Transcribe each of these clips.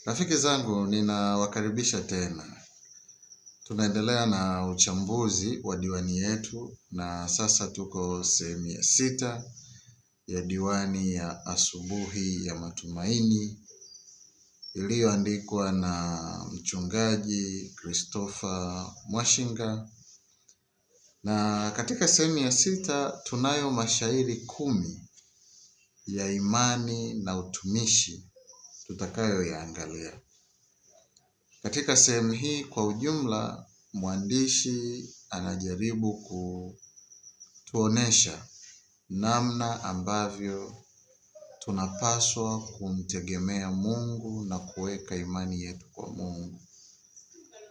Rafiki zangu, ninawakaribisha tena. Tunaendelea na uchambuzi wa diwani yetu na sasa tuko sehemu ya 6 ya diwani ya asubuhi ya matumaini iliyoandikwa na mchungaji Christopher Mwashinga. Na katika sehemu ya 6 tunayo mashairi 10 ya imani na utumishi tutakayoyaangalia. Katika sehemu hii kwa ujumla, mwandishi anajaribu kutuonesha namna ambavyo tunapaswa kumtegemea Mungu na kuweka imani yetu kwa Mungu.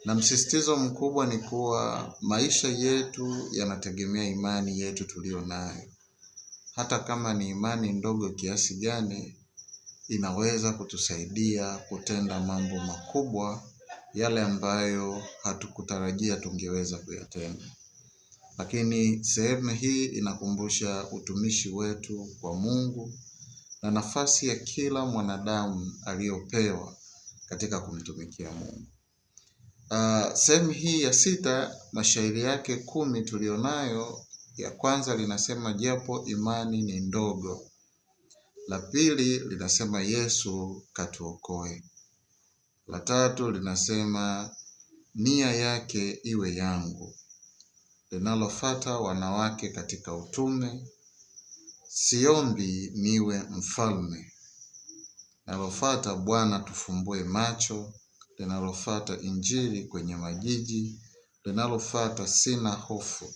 Na msisitizo mkubwa ni kuwa maisha yetu yanategemea imani yetu tulio nayo. Hata kama ni imani ndogo kiasi gani, inaweza kutusaidia kutenda mambo makubwa yale ambayo hatukutarajia tungeweza kuyatenda. Lakini sehemu hii inakumbusha utumishi wetu kwa Mungu na nafasi ya kila mwanadamu aliyopewa katika kumtumikia Mungu. Sehemu hii ya 6, mashairi yake 10 tulionayo, ya kwanza linasema japo imani ni ndogo. La pili linasema Yesu katuokoe. La 3 linasema nia yake iwe yangu. Linalofuata wanawake katika utume, siombi niwe mfalme. Linalofuata Bwana tufumbue macho. Linalofuata injili kwenye majiji. Linalofuata sina hofu.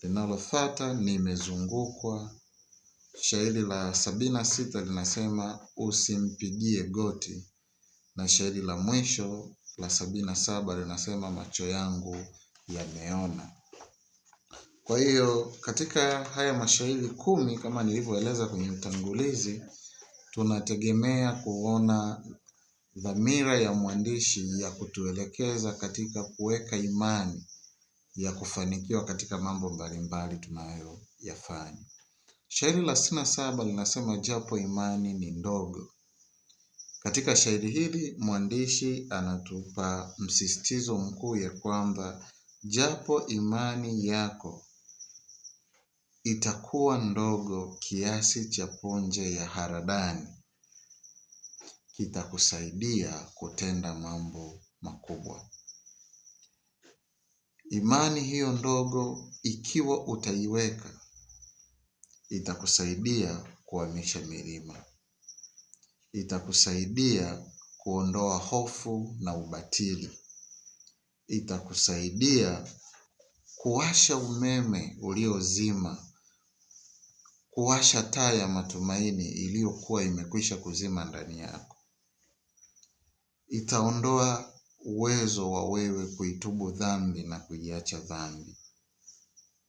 Linalofuata nimezungukwa. Shairi la 76 linasema usimpigie goti. Na shairi la mwisho la 77 linasema macho yangu yameona. Kwa hiyo katika haya mashairi 10 kama nilivyoeleza kwenye utangulizi, tunategemea kuona dhamira ya mwandishi ya kutuelekeza katika kuweka imani ya kufanikiwa katika mambo mbalimbali tunayoyafanya. Shairi la 67 linasema japo imani ni ndogo. Katika shairi hili mwandishi anatupa msisitizo mkuu ya kwamba japo imani yako itakuwa ndogo kiasi cha punje ya haradali, kitakusaidia kutenda mambo makubwa. Imani hiyo ndogo ikiwa utaiweka, itakusaidia kuhamisha milima. Itakusaidia kuondoa hofu na ubatili. Itakusaidia kuwasha umeme uliozima, kuwasha taa ya matumaini iliyokuwa imekwisha kuzima ndani yako. Itaondoa uwezo wa wewe kuitubu dhambi na kuiacha dhambi.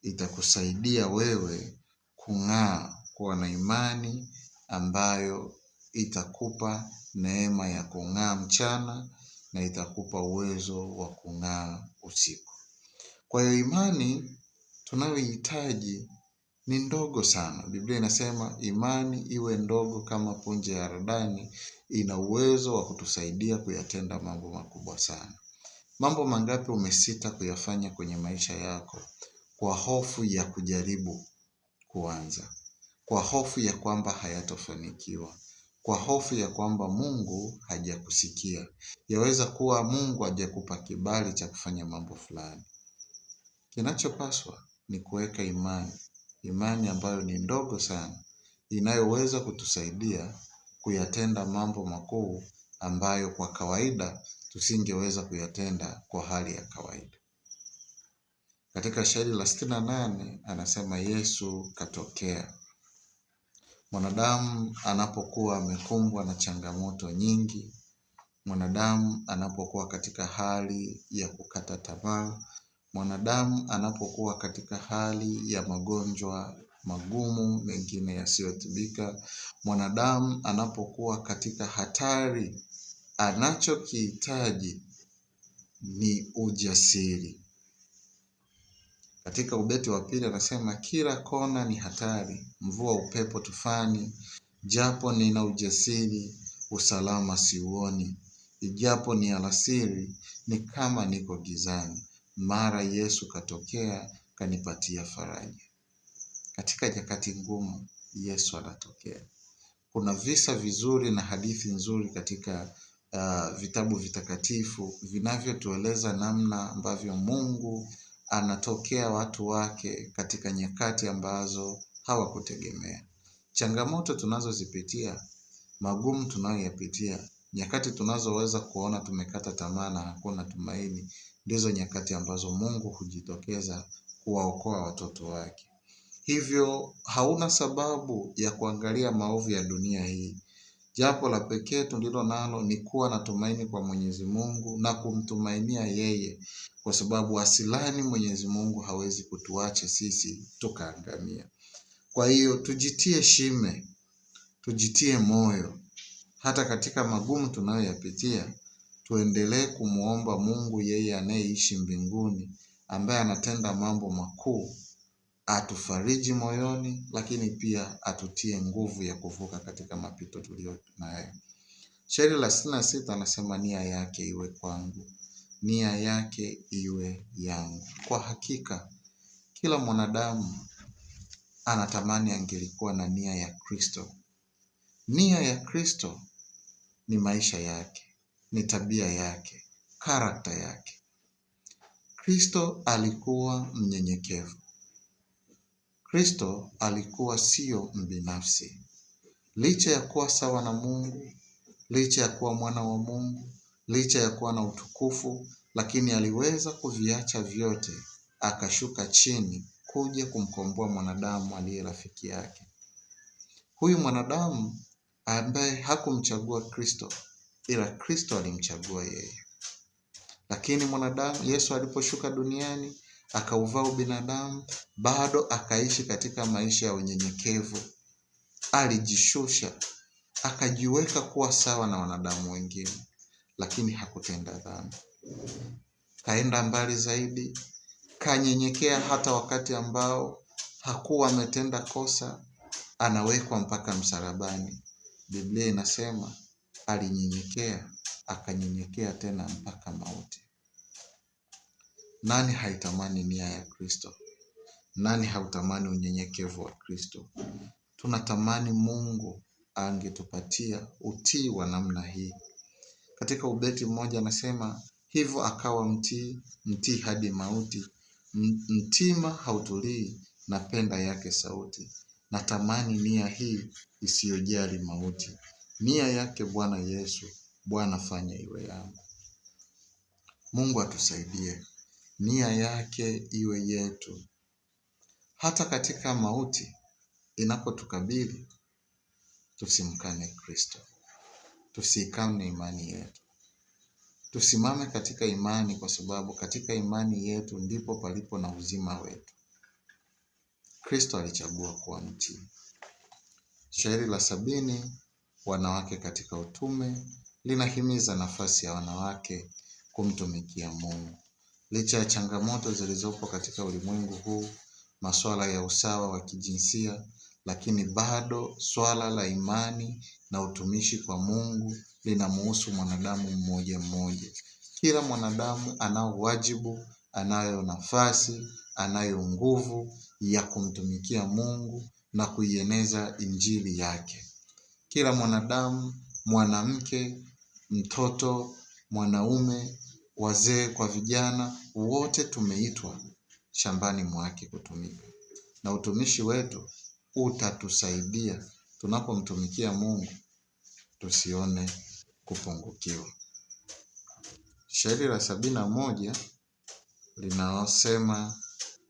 Itakusaidia wewe kung'aa, kuwa na imani ambayo itakupa neema ya kung'aa mchana na itakupa uwezo wa kung'aa usiku. Kwa hiyo imani tunayohitaji ni ndogo sana. Biblia inasema imani iwe ndogo kama punje ya haradali, ina uwezo wa kutusaidia kuyatenda mambo makubwa sana. Mambo mangapi umesita kuyafanya kwenye maisha yako kwa hofu ya kujaribu kuanza, kwa hofu ya kwamba hayatofanikiwa, kwa hofu ya kwamba Mungu hajakusikia. Yaweza kuwa Mungu hajakupa kibali cha kufanya mambo fulani. Kinachopaswa ni kuweka imani ambayo ni ndogo sana, inayoweza kutusaidia kuyatenda mambo makuu ambayo kwa kawaida tusingeweza kuyatenda kwa hali ya kawaida. Katika shairi la 68 anasema Yesu katokea. Mwanadamu anapokuwa amekumbwa na changamoto nyingi, mwanadamu anapokuwa katika hali ya kukata tamaa, mwanadamu anapokuwa katika hali ya magonjwa magumu mengine yasiyotibika, mwanadamu anapokuwa katika hatari, anachokihitaji ni ujasiri. Katika ubeti wa 2 anasema kila kona ni hatari, mvua upepo tufani, japo nina ujasiri, usalama siuoni. Ijapo ni alasiri, ni kama niko gizani. Mara Yesu katokea, kanipatia faraja. Katika nyakati ngumu, Yesu anatokea. Kuna visa vizuri na hadithi nzuri katika vitabu vitakatifu vinavyotueleza namna ambavyo Mungu anatokea watu wake katika nyakati ambazo hawakutegemea. Changamoto tunazozipitia, magumu tunayoyapitia, nyakati tunazoweza kuona tumekata tamaa na hakuna tumaini, ndizo nyakati ambazo Mungu hujitokeza kuwaokoa watoto wake. Hivyo hauna sababu ya kuangalia maovu ya dunia hii. Jambo la pekee tulilo nalo ni kuwa na tumaini kwa Mwenyezi Mungu na kumtumainia yeye, kwa sababu asilani Mwenyezi Mungu hawezi kutuacha sisi tukaangamia. Kwa hiyo tujitie shime, tujitie moyo. Hata katika magumu tunayoyapitia, tuendelee kumuomba Mungu, yeye anayeishi mbinguni, ambaye anatenda mambo makuu, atufariji moyoni, lakini pia atutie nguvu ya kuvuka katika mapito tulio nayo. Shairi la 66 anasema nia yake iwe kwangu, nia yake iwe yangu. Kwa hakika, kila mwanadamu anatamani angelikuwa na nia ya Kristo. Nia ya Kristo ni maisha yake, ni tabia yake, karakta yake. Kristo alikuwa mnyenyekevu. Kristo alikuwa sio mbinafsi. Licha ya kuwa sawa na Mungu, licha ya kuwa mwana wa Mungu, licha ya kuwa na utukufu, lakini aliweza kuviacha vyote, akashuka chini kuja kumkomboa mwanadamu aliye rafiki yake. Huyu mwanadamu ambaye hakumchagua Kristo, ila Kristo alimchagua yeye. Lakini mwanadamu Yesu aliposhuka duniani, akauvaa ubinadamu, bado akaishi katika maisha ya unyenyekevu. Alijishusha, akajiweka kuwa sawa na wanadamu wengine, lakini hakutenda dhambi. Kaenda mbali zaidi, kanyenyekea hata wakati ambao hakuwa ametenda kosa, anawekwa mpaka msalabani. Biblia inasema alinyenyekea, akanyenyekea tena mpaka mauti. Nani haitamani nia ya Kristo? Nani hautamani unyenyekevu wa Kristo? Tunatamani Mungu angetupatia utii wa namna hii. Katika ubeti mmoja anasema, hivyo akawa mtii hadi mauti, mtima hautulii, napenda yake sauti. Natamani nia hii isiyojali mauti. Nia yake Bwana Yesu, Bwana fanya iwe yangu. Mungu atusaidie, nia yake iwe yetu. Hata katika mauti inapotukabili, tusimkane Kristo. Tusikane imani yetu. Tusimame katika imani, kwa sababu katika imani yetu ndipo palipo na uzima wetu. Kristo alichagua kuwa mtii. Shairi la 70, wanawake katika utume, linahimiza nafasi ya wanawake kumtumikia Mungu. Licha ya changamoto zilizopo katika ulimwengu huu, masuala ya usawa wa kijinsia, lakini bado swala la imani na utumishi kwa Mungu linamhusu mwanadamu mmoja mmoja. Kila mwanadamu anao wajibu, anayo nafasi, anayo nguvu ya kumtumikia Mungu na kuieneza injili yake. Kila mwanadamu, mwanamke, mtoto, mwanaume, wazee kwa vijana, wote tumeitwa shambani mwake kutumika. Na utumishi wetu utatusaidia tunapomtumikia Mungu tusione kupungukiwa. Shairi la 71 linasema,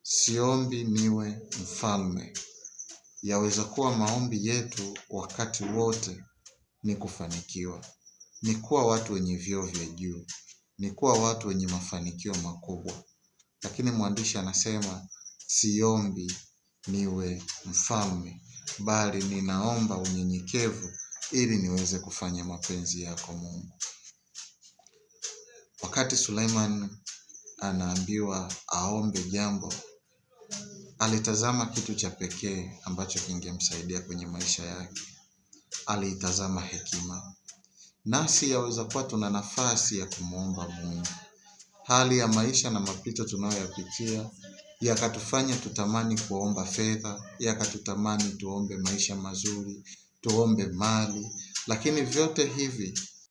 siombi niwe mfalme. Yaweza kuwa maombi yetu wakati wote ni kufanikiwa, ni kuwa watu wenye vyeo vya juu, ni kuwa watu wenye mafanikio makubwa. Lakini mwandishi anasema, siombi niwe mfalme, bali ninaomba unyenyekevu ili niweze kufanya mapenzi yako Mungu. Wakati Suleiman anaambiwa aombe jambo, alitazama kitu cha pekee ambacho kingemsaidia kwenye maisha yake. Aliitazama hekima. nasi yaweza kuwa tuna nafasi ya kumwomba Mungu. Hali ya maisha na mapito tunayoyapitia yakatufanya tutamani kuomba fedha, yakatutamani tuombe maisha mazuri, tuombe mali, lakini vyote hivi